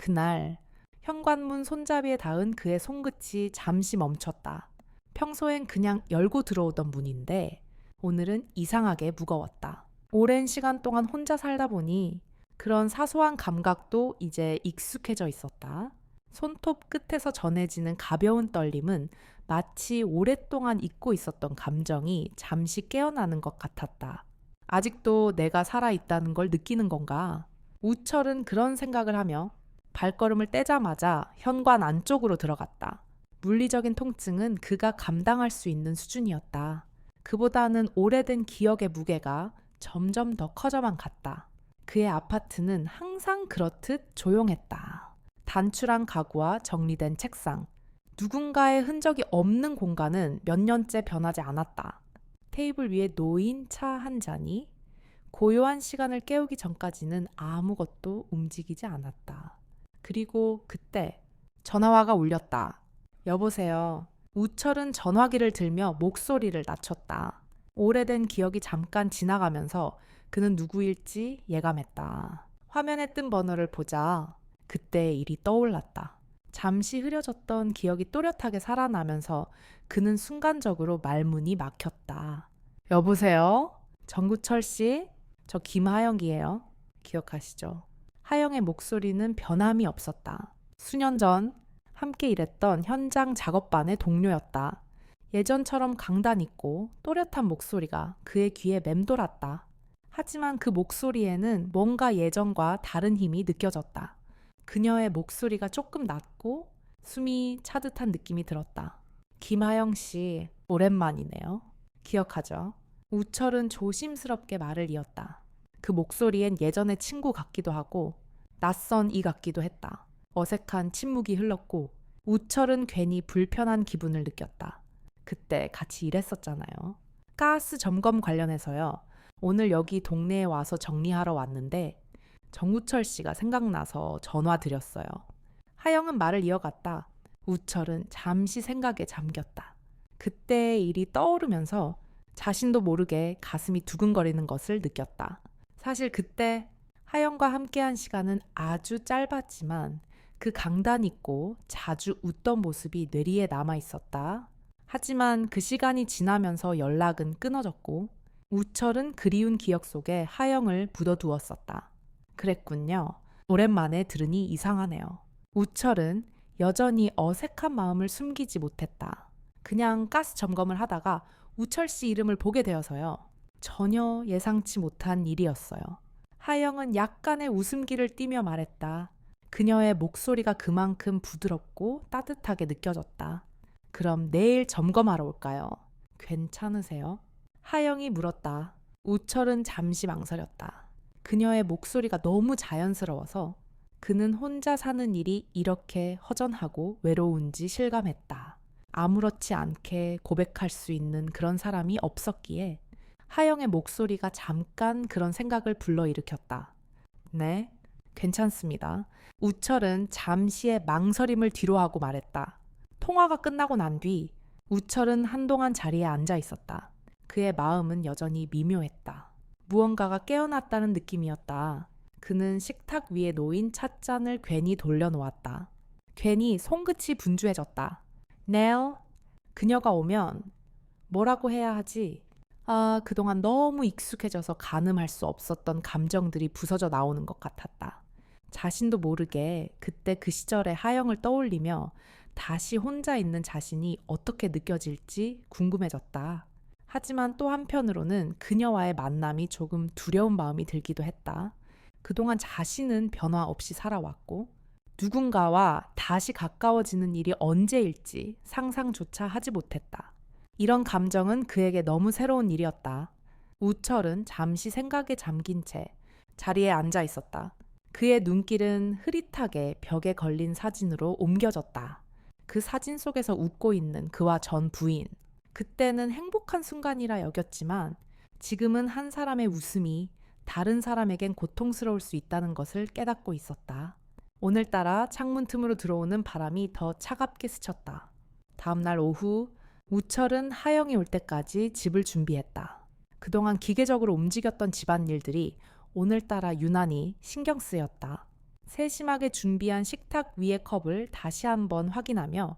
그날 현관문 손잡이에 닿은 그의 손끝이 잠시 멈췄다. 평소엔 그냥 열고 들어오던 문인데 오늘은 이상하게 무거웠다. 오랜 시간 동안 혼자 살다 보니 그런 사소한 감각도 이제 익숙해져 있었다. 손톱 끝에서 전해지는 가벼운 떨림은 마치 오랫동안 잊고 있었던 감정이 잠시 깨어나는 것 같았다. 아직도 내가 살아있다는 걸 느끼는 건가? 우철은 그런 생각을 하며 발걸음을 떼자마자 현관 안쪽으로 들어갔다. 물리적인 통증은 그가 감당할 수 있는 수준이었다. 그보다는 오래된 기억의 무게가 점점 더 커져만 갔다. 그의 아파트는 항상 그렇듯 조용했다. 단출한 가구와 정리된 책상, 누군가의 흔적이 없는 공간은 몇 년째 변하지 않았다. 테이블 위에 놓인 차 한 잔이 고요한 시간을 깨우기 전까지는 아무것도 움직이지 않았다. 그리고 그때 전화화가 울렸다. 여보세요. 우철은 전화기를 들며 목소리를 낮췄다. 오래된 기억이 잠깐 지나가면서 그는 누구일지 예감했다. 화면에 뜬 번호를 보자 그때의 일이 떠올랐다. 잠시 흐려졌던 기억이 또렷하게 살아나면서 그는 순간적으로 말문이 막혔다. 여보세요? 정구철 씨? 저 김하영이에요. 기억하시죠? 하영의 목소리는 변함이 없었다. 수년 전 함께 일했던 현장 작업반의 동료였다. 예전처럼 강단 있고 또렷한 목소리가 그의 귀에 맴돌았다. 하지만 그 목소리에는 뭔가 예전과 다른 힘이 느껴졌다. 그녀의 목소리가 조금 낮고 숨이 차듯한 느낌이 들었다. 김하영 씨, 오랜만이네요. 기억하죠? 우철은 조심스럽게 말을 이었다. 그 목소리엔 예전의 친구 같기도 하고 낯선 이 같기도 했다. 어색한 침묵이 흘렀고 우철은 괜히 불편한 기분을 느꼈다. 그때 같이 일했었잖아요. 가스 점검 관련해서요. 오늘 여기 동네에 와서 정리하러 왔는데 정우철 씨가 생각나서 전화 드렸어요. 하영은 말을 이어갔다. 우철은 잠시 생각에 잠겼다. 그때의 일이 떠오르면서 자신도 모르게 가슴이 두근거리는 것을 느꼈다. 사실 그때 하영과 함께한 시간은 아주 짧았지만 그 강단 있고 자주 웃던 모습이 뇌리에 남아 있었다. 하지만 그 시간이 지나면서 연락은 끊어졌고 우철은 그리운 기억 속에 하영을 묻어두었었다. 그랬군요. 오랜만에 들으니 이상하네요. 우철은 여전히 어색한 마음을 숨기지 못했다. 그냥 가스 점검을 하다가 우철 씨 이름을 보게 되어서요. 전혀 예상치 못한 일이었어요. 하영은 약간의 웃음기를 띠며 말했다. 그녀의 목소리가 그만큼 부드럽고 따뜻하게 느껴졌다. 그럼 내일 점검하러 올까요? 괜찮으세요? 하영이 물었다. 우철은 잠시 망설였다. 그녀의 목소리가 너무 자연스러워서 그는 혼자 사는 일이 이렇게 허전하고 외로운지 실감했다. 아무렇지 않게 고백할 수 있는 그런 사람이 없었기에 하영의 목소리가 잠깐 그런 생각을 불러일으켰다. 네, 괜찮습니다. 우철은 잠시의 망설임을 뒤로하고 말했다. 통화가 끝나고 난 뒤 우철은 한동안 자리에 앉아 있었다. 그의 마음은 여전히 미묘했다. 무언가가 깨어났다는 느낌이었다. 그는 식탁 위에 놓인 찻잔을 괜히 돌려놓았다. 괜히 손끝이 분주해졌다. 네일, 그녀가 오면 뭐라고 해야 하지? 그동안 너무 익숙해져서 가늠할 수 없었던 감정들이 부서져 나오는 것 같았다. 자신도 모르게 그때 그 시절의 하영을 떠올리며 다시 혼자 있는 자신이 어떻게 느껴질지 궁금해졌다. 하지만 또 한편으로는 그녀와의 만남이 조금 두려운 마음이 들기도 했다. 그동안 자신은 변화 없이 살아왔고 누군가와 다시 가까워지는 일이 언제일지 상상조차 하지 못했다. 이런 감정은 그에게 너무 새로운 일이었다. 우철은 잠시 생각에 잠긴 채 자리에 앉아 있었다. 그의 눈길은 흐릿하게 벽에 걸린 사진으로 옮겨졌다. 그 사진 속에서 웃고 있는 그와 전 부인. 그때는 행복한 순간이라 여겼지만 지금은 한 사람의 웃음이 다른 사람에겐 고통스러울 수 있다는 것을 깨닫고 있었다. 오늘따라 창문 틈으로 들어오는 바람이 더 차갑게 스쳤다. 다음날 오후 우철은 하영이 올 때까지 집을 준비했다. 그동안 기계적으로 움직였던 집안일들이 오늘따라 유난히 신경 쓰였다. 세심하게 준비한 식탁 위의 컵을 다시 한번 확인하며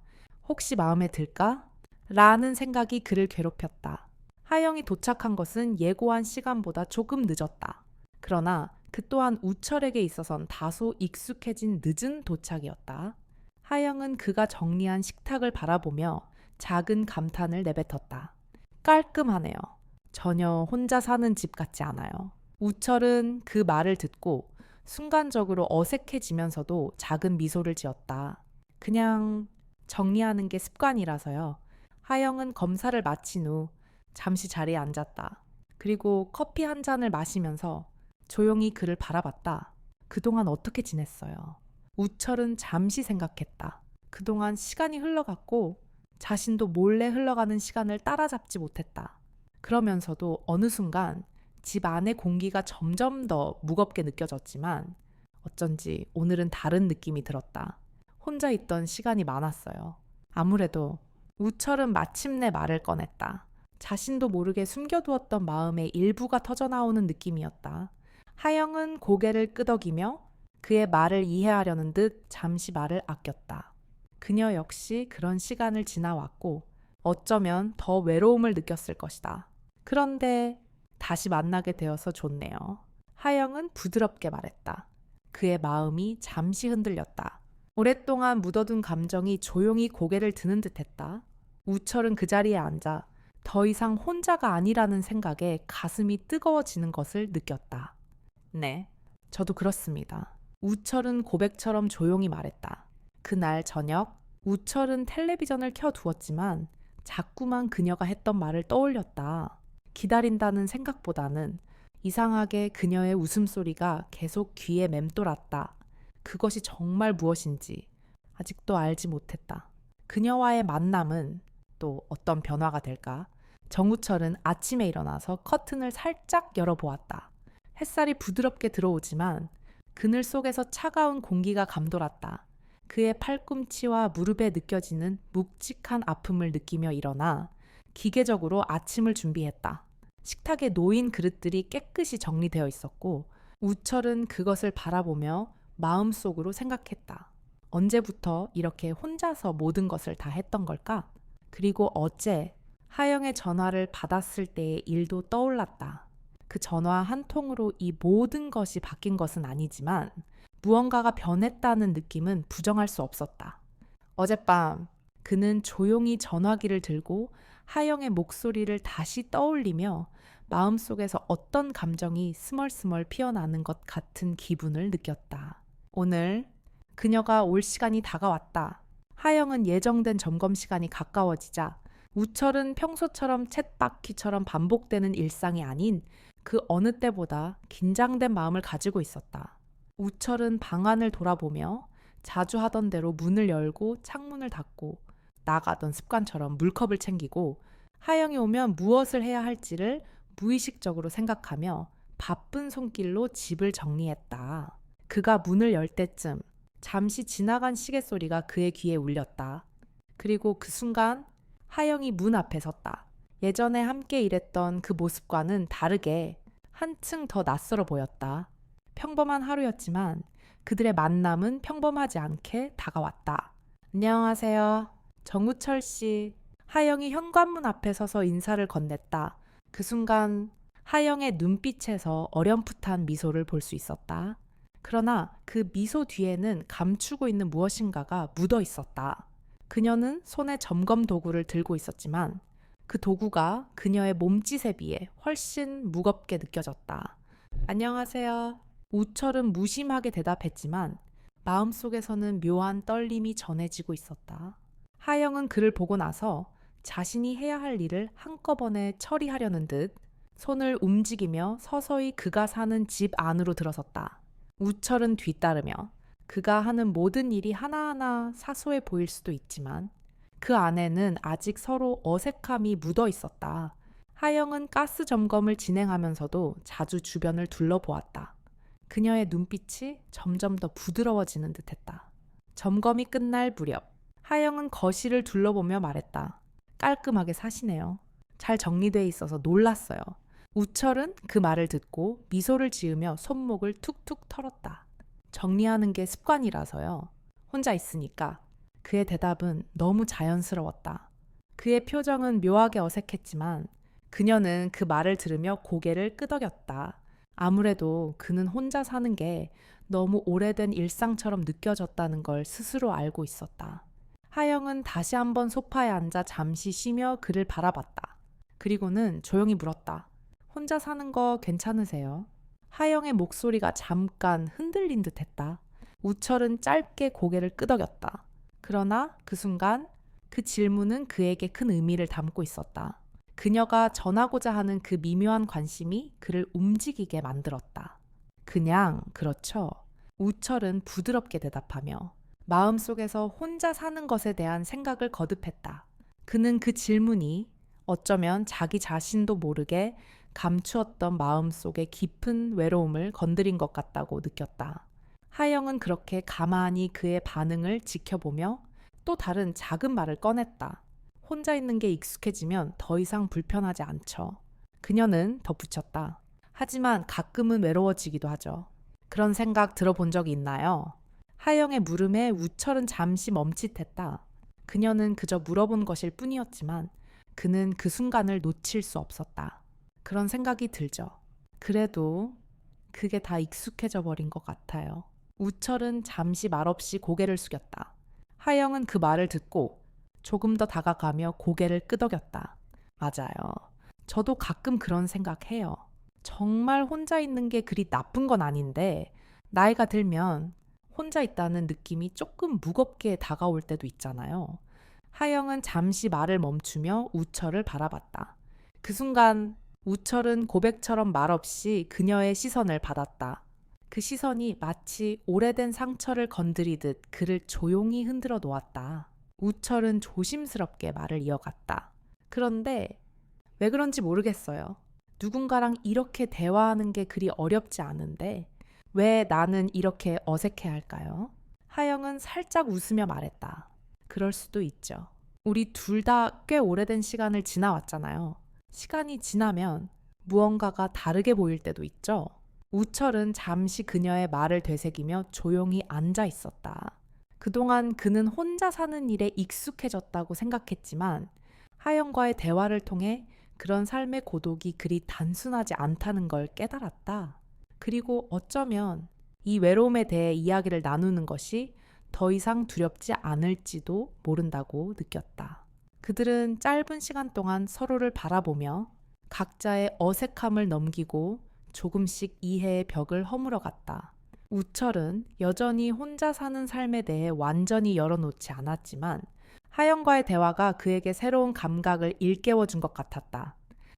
혹시 마음에 들까? 라는 생각이 그를 괴롭혔다. 하영이 도착한 것은 예고한 시간보다 조금 늦었다. 그러나 그 또한 우철에게 있어선 다소 익숙해진 늦은 도착이었다. 하영은 그가 정리한 식탁을 바라보며 작은 감탄을 내뱉었다. 깔끔하네요. 전혀 혼자 사는 집 같지 않아요. 우철은 그 말을 듣고 순간적으로 어색해지면서도 작은 미소를 지었다. 그냥 정리하는 게 습관이라서요. 하영은 검사를 마친 후 잠시 자리에 앉았다. 그리고 커피 한 잔을 마시면서 조용히 그를 바라봤다. 그동안 어떻게 지냈어요? 우철은 잠시 생각했다. 그동안 시간이 흘러갔고 자신도 몰래 흘러가는 시간을 따라잡지 못했다. 그러면서도 어느 순간 집 안의 공기가 점점 더 무겁게 느껴졌지만 어쩐지 오늘은 다른 느낌이 들었다. 혼자 있던 시간이 많았어요. 아무래도 우철은 마침내 말을 꺼냈다. 자신도 모르게 숨겨두었던 마음의 일부가 터져나오는 느낌이었다. 하영은 고개를 끄덕이며 그의 말을 이해하려는 듯 잠시 말을 아꼈다. 그녀 역시 그런 시간을 지나왔고 어쩌면 더 외로움을 느꼈을 것이다. 그런데 다시 만나게 되어서 좋네요. 하영은 부드럽게 말했다. 그의 마음이 잠시 흔들렸다. 오랫동안 묻어둔 감정이 조용히 고개를 드는 듯했다. 우철은 그 자리에 앉아 더 이상 혼자가 아니라는 생각에 가슴이 뜨거워지는 것을 느꼈다. 네, 저도 그렇습니다. 우철은 고백처럼 조용히 말했다. 그날 저녁, 우철은 텔레비전을 켜두었지만 자꾸만 그녀가 했던 말을 떠올렸다. 기다린다는 생각보다는 이상하게 그녀의 웃음소리가 계속 귀에 맴돌았다. 그것이 정말 무엇인지 아직도 알지 못했다. 그녀와의 만남은 또 어떤 변화가 될까? 정우철은 아침에 일어나서 커튼을 살짝 열어보았다. 햇살이 부드럽게 들어오지만 그늘 속에서 차가운 공기가 감돌았다. 그의 팔꿈치와 무릎에 느껴지는 묵직한 아픔을 느끼며 일어나 기계적으로 아침을 준비했다. 식탁에 놓인 그릇들이 깨끗이 정리되어 있었고 우철은 그것을 바라보며 마음속으로 생각했다. 언제부터 이렇게 혼자서 모든 것을 다 했던 걸까? 그리고 어제 하영의 전화를 받았을 때의 일도 떠올랐다. 그 전화 한 통으로 이 모든 것이 바뀐 것은 아니지만 무언가가 변했다는 느낌은 부정할 수 없었다. 어젯밤 그는 조용히 전화기를 들고 하영의 목소리를 다시 떠올리며 마음속에서 어떤 감정이 스멀스멀 피어나는 것 같은 기분을 느꼈다. 오늘 그녀가 올 시간이 다가왔다. 하영은 예정된 점검 시간이 가까워지자 우철은 평소처럼 쳇바퀴처럼 반복되는 일상이 아닌 그 어느 때보다 긴장된 마음을 가지고 있었다. 우철은 방안을 돌아보며 자주 하던 대로 문을 열고 창문을 닫고 나가던 습관처럼 물컵을 챙기고 하영이 오면 무엇을 해야 할지를 무의식적으로 생각하며 바쁜 손길로 집을 정리했다. 그가 문을 열 때쯤 잠시 지나간 시계 소리가 그의 귀에 울렸다. 그리고 그 순간 하영이 문 앞에 섰다. 예전에 함께 일했던 그 모습과는 다르게 한층 더 낯설어 보였다. 평범한 하루였지만 그들의 만남은 평범하지 않게 다가왔다. 안녕하세요. 정우철 씨. 하영이 현관문 앞에 서서 인사를 건넸다. 그 순간 하영의 눈빛에서 어렴풋한 미소를 볼 수 있었다. 그러나 그 미소 뒤에는 감추고 있는 무엇인가가 묻어 있었다. 그녀는 손에 점검 도구를 들고 있었지만 그 도구가 그녀의 몸짓에 비해 훨씬 무겁게 느껴졌다. 안녕하세요. 우철은 무심하게 대답했지만 마음속에서는 묘한 떨림이 전해지고 있었다. 하영은 그를 보고 나서 자신이 해야 할 일을 한꺼번에 처리하려는 듯 손을 움직이며 서서히 그가 사는 집 안으로 들어섰다. 우철은 뒤따르며 그가 하는 모든 일이 하나하나 사소해 보일 수도 있지만 그 안에는 아직 서로 어색함이 묻어 있었다. 하영은 가스 점검을 진행하면서도 자주 주변을 둘러보았다. 그녀의 눈빛이 점점 더 부드러워지는 듯했다. 점검이 끝날 무렵 하영은 거실을 둘러보며 말했다. 깔끔하게 사시네요. 잘 정리돼 있어서 놀랐어요. 우철은 그 말을 듣고 미소를 지으며 손목을 툭툭 털었다. 정리하는 게 습관이라서요. 혼자 있으니까. 그의 대답은 너무 자연스러웠다. 그의 표정은 묘하게 어색했지만 그녀는 그 말을 들으며 고개를 끄덕였다. 아무래도 그는 혼자 사는 게 너무 오래된 일상처럼 느껴졌다는 걸 스스로 알고 있었다. 하영은 다시 한번 소파에 앉아 잠시 쉬며 그를 바라봤다. 그리고는 조용히 물었다. 혼자 사는 거 괜찮으세요? 하영의 목소리가 잠깐 흔들린 듯 했다. 우철은 짧게 고개를 끄덕였다. 그러나 그 순간 그 질문은 그에게 큰 의미를 담고 있었다. 그녀가 전하고자 하는 그 미묘한 관심이 그를 움직이게 만들었다. 그냥 그렇죠. 우철은 부드럽게 대답하며 마음속에서 혼자 사는 것에 대한 생각을 거듭했다. 그는 그 질문이 어쩌면 자기 자신도 모르게 감추었던 마음속의 깊은 외로움을 건드린 것 같다고 느꼈다. 하영은 그렇게 가만히 그의 반응을 지켜보며 또 다른 작은 말을 꺼냈다. 혼자 있는 게 익숙해지면 더 이상 불편하지 않죠. 그녀는 덧붙였다. 하지만 가끔은 외로워지기도 하죠. 그런 생각 들어본 적이 있나요? 하영의 물음에 우철은 잠시 멈칫했다. 그녀는 그저 물어본 것일 뿐이었지만 그는 그 순간을 놓칠 수 없었다. 그런 생각이 들죠. 그래도 그게 다 익숙해져 버린 것 같아요. 우철은 잠시 말없이 고개를 숙였다. 하영은 그 말을 듣고 조금 더 다가가며 고개를 끄덕였다. 맞아요. 저도 가끔 그런 생각해요. 정말 혼자 있는 게 그리 나쁜 건 아닌데 나이가 들면 혼자 있다는 느낌이 조금 무겁게 다가올 때도 있잖아요. 하영은 잠시 말을 멈추며 우철을 바라봤다. 그 순간 우철은 고백처럼 말없이 그녀의 시선을 받았다. 그 시선이 마치 오래된 상처를 건드리듯 그를 조용히 흔들어 놓았다. 우철은 조심스럽게 말을 이어갔다. 그런데 왜 그런지 모르겠어요. 누군가랑 이렇게 대화하는 게 그리 어렵지 않은데 왜 나는 이렇게 어색해 할까요? 하영은 살짝 웃으며 말했다. 그럴 수도 있죠. 우리 둘 다 꽤 오래된 시간을 지나왔잖아요. 시간이 지나면 무언가가 다르게 보일 때도 있죠. 우철은 잠시 그녀의 말을 되새기며 조용히 앉아 있었다. 그동안 그는 혼자 사는 일에 익숙해졌다고 생각했지만 하영과의 대화를 통해 그런 삶의 고독이 그리 단순하지 않다는 걸 깨달았다. 그리고 어쩌면 이 외로움에 대해 이야기를 나누는 것이 더 이상 두렵지 않을지도 모른다고 느꼈다. 그들은 짧은 시간 동안 서로를 바라보며 각자의 어색함을 넘기고 조금씩 이해의 벽을 허물어 갔다. 우철은 여전히 혼자 사는 삶에 대해 완전히 열어놓지 않았지만 하영과의 대화가 그에게 새로운 감각을 일깨워 준 것 같았다.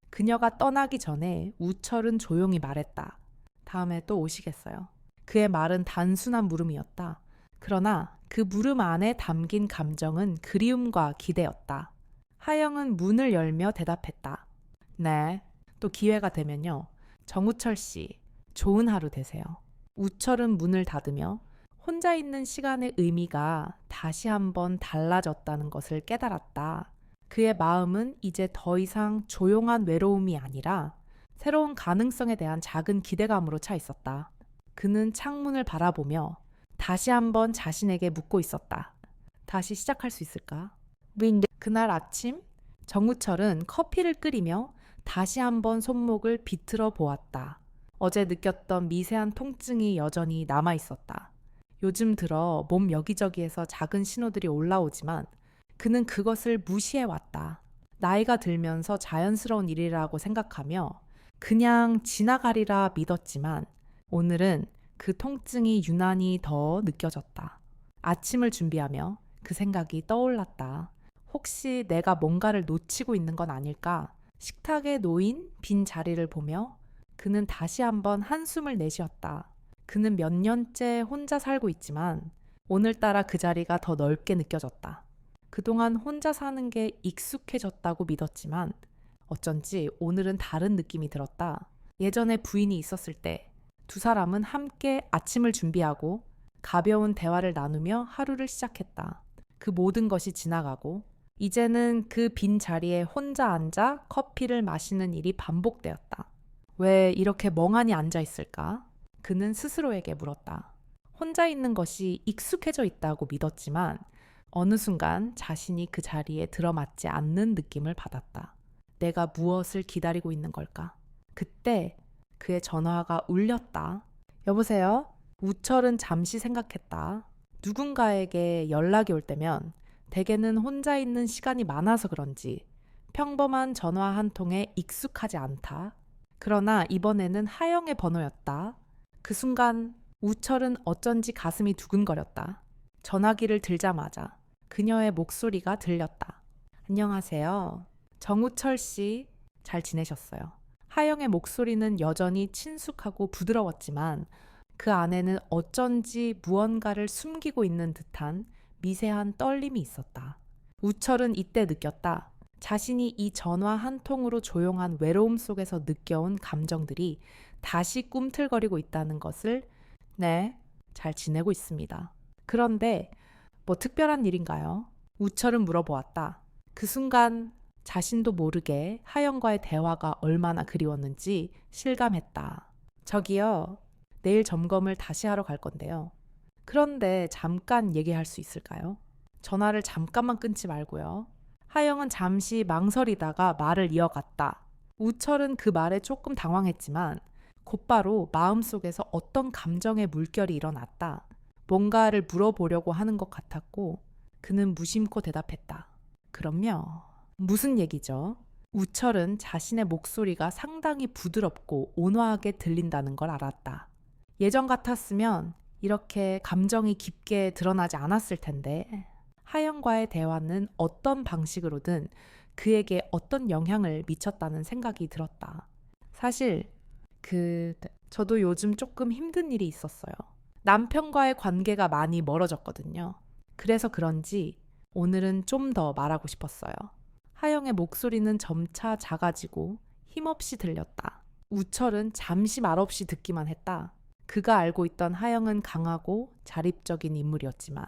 그녀가 떠나기 전에 우철은 조용히 말했다. 다음에 또 오시겠어요. 그의 말은 단순한 물음이었다. 그러나 그 물음 안에 담긴 감정은 그리움과 기대였다. 하영은 문을 열며 대답했다. 네, 또 기회가 되면요. 정우철 씨, 좋은 하루 되세요. 우철은 문을 닫으며 혼자 있는 시간의 의미가 다시 한번 달라졌다는 것을 깨달았다. 그의 마음은 이제 더 이상 조용한 외로움이 아니라 새로운 가능성에 대한 작은 기대감으로 차 있었다. 그는 창문을 바라보며 다시 한번 자신에게 묻고 있었다. 다시 시작할 수 있을까? 그날 아침 정우철은 커피를 끓이며 다시 한번 손목을 비틀어 보았다. 어제 느꼈던 미세한 통증이 여전히 남아 있었다. 요즘 들어 몸 여기저기에서 작은 신호들이 올라오지만 그는 그것을 무시해왔다. 나이가 들면서 자연스러운 일이라고 생각하며 그냥 지나가리라 믿었지만 오늘은 그 통증이 유난히 더 느껴졌다. 아침을 준비하며 그 생각이 떠올랐다. 혹시 내가 뭔가를 놓치고 있는 건 아닐까? 식탁에 놓인 빈 자리를 보며 그는 다시 한번 한숨을 내쉬었다. 그는 몇 년째 혼자 살고 있지만 오늘따라 그 자리가 더 넓게 느껴졌다. 그동안 혼자 사는 게 익숙해졌다고 믿었지만 어쩐지 오늘은 다른 느낌이 들었다. 예전에 부인이 있었을 때 두 사람은 함께 아침을 준비하고 가벼운 대화를 나누며 하루를 시작했다. 그 모든 것이 지나가고 이제는 그 빈 자리에 혼자 앉아 커피를 마시는 일이 반복되었다. 왜 이렇게 멍하니 앉아 있을까? 그는 스스로에게 물었다. 혼자 있는 것이 익숙해져 있다고 믿었지만 어느 순간 자신이 그 자리에 들어맞지 않는 느낌을 받았다. 내가 무엇을 기다리고 있는 걸까? 그때 그의 전화가 울렸다. 여보세요? 우철은 잠시 생각했다. 누군가에게 연락이 올 때면 대개는 혼자 있는 시간이 많아서 그런지 평범한 전화 한 통에 익숙하지 않다. 그러나 이번에는 하영의 번호였다. 그 순간 우철은 어쩐지 가슴이 두근거렸다. 전화기를 들자마자 그녀의 목소리가 들렸다. 안녕하세요. 정우철 씨, 잘 지내셨어요? 하영의 목소리는 여전히 친숙하고 부드러웠지만 그 안에는 어쩐지 무언가를 숨기고 있는 듯한 미세한 떨림이 있었다. 우철은 이때 느꼈다. 자신이 이 전화 한 통으로 조용한 외로움 속에서 느껴온 감정들이 다시 꿈틀거리고 있다는 것을. 네, 잘 지내고 있습니다. 그런데 뭐 특별한 일인가요? 우철은 물어보았다. 그 순간 자신도 모르게 하영과의 대화가 얼마나 그리웠는지 실감했다. 저기요, 내일 점검을 다시 하러 갈 건데요. 그런데 잠깐 얘기할 수 있을까요? 전화를 잠깐만 끊지 말고요. 하영은 잠시 망설이다가 말을 이어갔다. 우철은 그 말에 조금 당황했지만 곧바로 마음속에서 어떤 감정의 물결이 일어났다. 뭔가를 물어보려고 하는 것 같았고 그는 무심코 대답했다. 그럼요. 무슨 얘기죠? 우철은 자신의 목소리가 상당히 부드럽고 온화하게 들린다는 걸 알았다. 예전 같았으면 이렇게 감정이 깊게 드러나지 않았을 텐데 하영과의 대화는 어떤 방식으로든 그에게 어떤 영향을 미쳤다는 생각이 들었다. 사실 저도 요즘 조금 힘든 일이 있었어요. 남편과의 관계가 많이 멀어졌거든요. 그래서 그런지 오늘은 좀 더 말하고 싶었어요. 하영의 목소리는 점차 작아지고 힘없이 들렸다. 우철은 잠시 말없이 듣기만 했다. 그가 알고 있던 하영은 강하고 자립적인 인물이었지만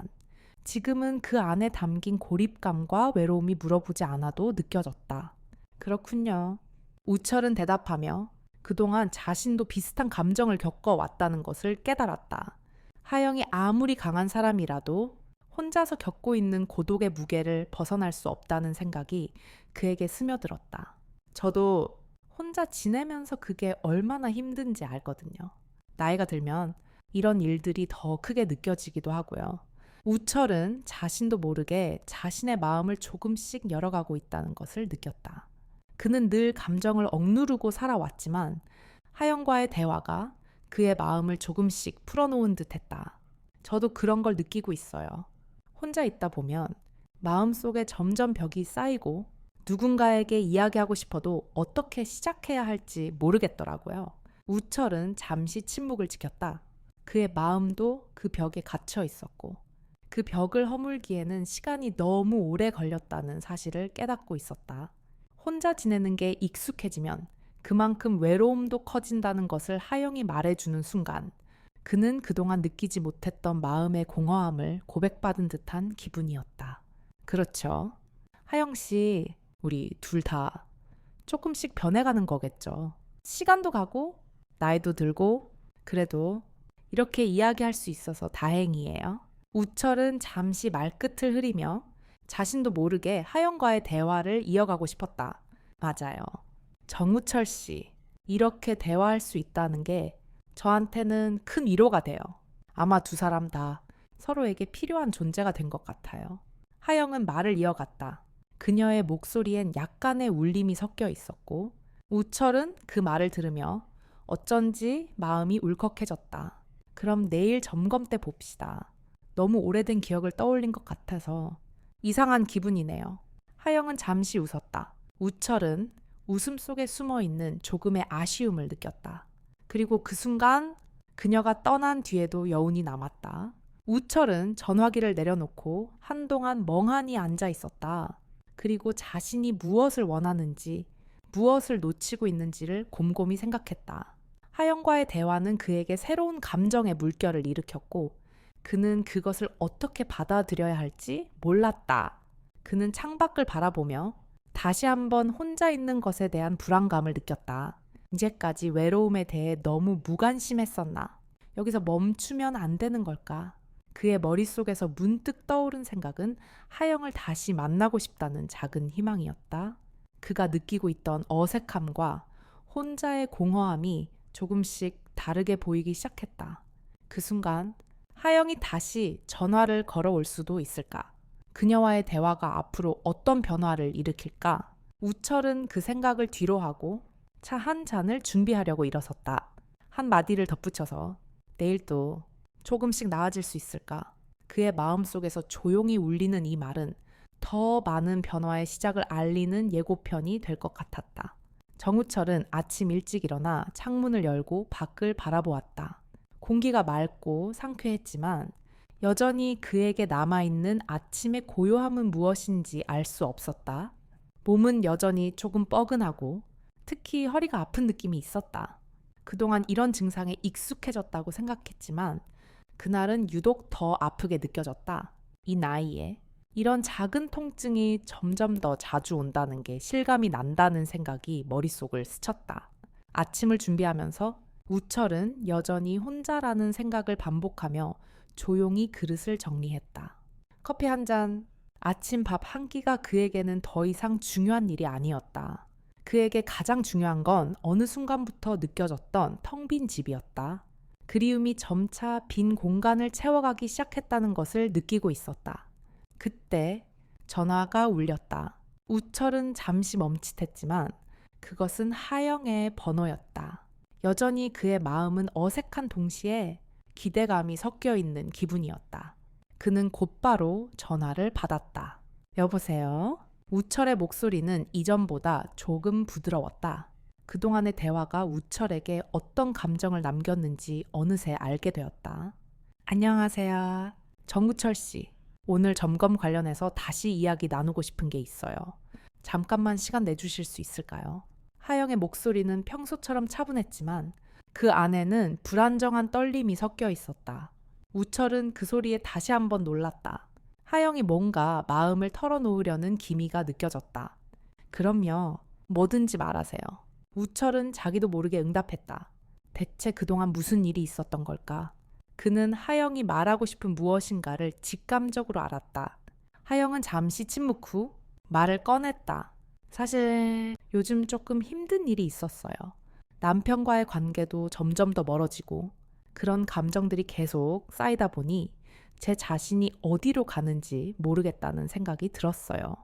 지금은 그 안에 담긴 고립감과 외로움이 물어보지 않아도 느껴졌다. 그렇군요. 우철은 대답하며 그동안 자신도 비슷한 감정을 겪어왔다는 것을 깨달았다. 하영이 아무리 강한 사람이라도 혼자서 겪고 있는 고독의 무게를 벗어날 수 없다는 생각이 그에게 스며들었다. 저도 혼자 지내면서 그게 얼마나 힘든지 알거든요. 나이가 들면 이런 일들이 더 크게 느껴지기도 하고요. 우철은 자신도 모르게 자신의 마음을 조금씩 열어가고 있다는 것을 느꼈다. 그는 늘 감정을 억누르고 살아왔지만 하영과의 대화가 그의 마음을 조금씩 풀어놓은 듯했다. 저도 그런 걸 느끼고 있어요. 혼자 있다 보면 마음속에 점점 벽이 쌓이고 누군가에게 이야기하고 싶어도 어떻게 시작해야 할지 모르겠더라고요. 우철은 잠시 침묵을 지켰다. 그의 마음도 그 벽에 갇혀 있었고 그 벽을 허물기에는 시간이 너무 오래 걸렸다는 사실을 깨닫고 있었다. 혼자 지내는 게 익숙해지면 그만큼 외로움도 커진다는 것을 하영이 말해주는 순간 그는 그동안 느끼지 못했던 마음의 공허함을 고백받은 듯한 기분이었다. 그렇죠. 하영 씨, 우리 둘 다 조금씩 변해가는 거겠죠. 시간도 가고 나이도 들고 그래도 이렇게 이야기할 수 있어서 다행이에요. 우철은 잠시 말끝을 흐리며 자신도 모르게 하영과의 대화를 이어가고 싶었다. 맞아요. 정우철 씨, 이렇게 대화할 수 있다는 게 저한테는 큰 위로가 돼요. 아마 두 사람 다 서로에게 필요한 존재가 된 것 같아요. 하영은 말을 이어갔다. 그녀의 목소리엔 약간의 울림이 섞여 있었고 우철은 그 말을 들으며 어쩐지 마음이 울컥해졌다. 그럼 내일 점검 때 봅시다. 너무 오래된 기억을 떠올린 것 같아서 이상한 기분이네요. 하영은 잠시 웃었다. 우철은 웃음 속에 숨어 있는 조금의 아쉬움을 느꼈다. 그리고 그 순간 그녀가 떠난 뒤에도 여운이 남았다. 우철은 전화기를 내려놓고 한동안 멍하니 앉아 있었다. 그리고 자신이 무엇을 원하는지, 무엇을 놓치고 있는지를 곰곰이 생각했다. 하영과의 대화는 그에게 새로운 감정의 물결을 일으켰고 그는 그것을 어떻게 받아들여야 할지 몰랐다. 그는 창밖을 바라보며 다시 한번 혼자 있는 것에 대한 불안감을 느꼈다. 이제까지 외로움에 대해 너무 무관심했었나? 여기서 멈추면 안 되는 걸까? 그의 머릿속에서 문득 떠오른 생각은 하영을 다시 만나고 싶다는 작은 희망이었다. 그가 느끼고 있던 어색함과 혼자의 공허함이 조금씩 다르게 보이기 시작했다. 그 순간 하영이 다시 전화를 걸어올 수도 있을까? 그녀와의 대화가 앞으로 어떤 변화를 일으킬까? 우철은 그 생각을 뒤로하고 차 한 잔을 준비하려고 일어섰다. 한 마디를 덧붙여서 내일 또 조금씩 나아질 수 있을까? 그의 마음속에서 조용히 울리는 이 말은 더 많은 변화의 시작을 알리는 예고편이 될 것 같았다. 정우철은 아침 일찍 일어나 창문을 열고 밖을 바라보았다. 공기가 맑고 상쾌했지만 여전히 그에게 남아있는 아침의 고요함은 무엇인지 알 수 없었다. 몸은 여전히 조금 뻐근하고 특히 허리가 아픈 느낌이 있었다. 그동안 이런 증상에 익숙해졌다고 생각했지만 그날은 유독 더 아프게 느껴졌다. 이 나이에 이런 작은 통증이 점점 더 자주 온다는 게 실감이 난다는 생각이 머릿속을 스쳤다. 아침을 준비하면서 우철은 여전히 혼자라는 생각을 반복하며 조용히 그릇을 정리했다. 커피 한 잔, 아침 밥 한 끼가 그에게는 더 이상 중요한 일이 아니었다. 그에게 가장 중요한 건 어느 순간부터 느껴졌던 텅 빈 집이었다. 그리움이 점차 빈 공간을 채워가기 시작했다는 것을 느끼고 있었다. 그때 전화가 울렸다. 우철은 잠시 멈칫했지만 그것은 하영의 번호였다. 여전히 그의 마음은 어색한 동시에 기대감이 섞여 있는 기분이었다. 그는 곧바로 전화를 받았다. 여보세요? 우철의 목소리는 이전보다 조금 부드러웠다. 그동안의 대화가 우철에게 어떤 감정을 남겼는지 어느새 알게 되었다. 안녕하세요. 정우철 씨. 오늘 점검 관련해서 다시 이야기 나누고 싶은 게 있어요. 잠깐만 시간 내주실 수 있을까요? 하영의 목소리는 평소처럼 차분했지만 그 안에는 불안정한 떨림이 섞여 있었다. 우철은 그 소리에 다시 한번 놀랐다. 하영이 뭔가 마음을 털어놓으려는 기미가 느껴졌다. 그럼요. 뭐든지 말하세요. 우철은 자기도 모르게 응답했다. 대체 그동안 무슨 일이 있었던 걸까? 그는 하영이 말하고 싶은 무엇인가를 직감적으로 알았다. 하영은 잠시 침묵 후 말을 꺼냈다. 사실 요즘 조금 힘든 일이 있었어요. 남편과의 관계도 점점 더 멀어지고 그런 감정들이 계속 쌓이다 보니 제 자신이 어디로 가는지 모르겠다는 생각이 들었어요.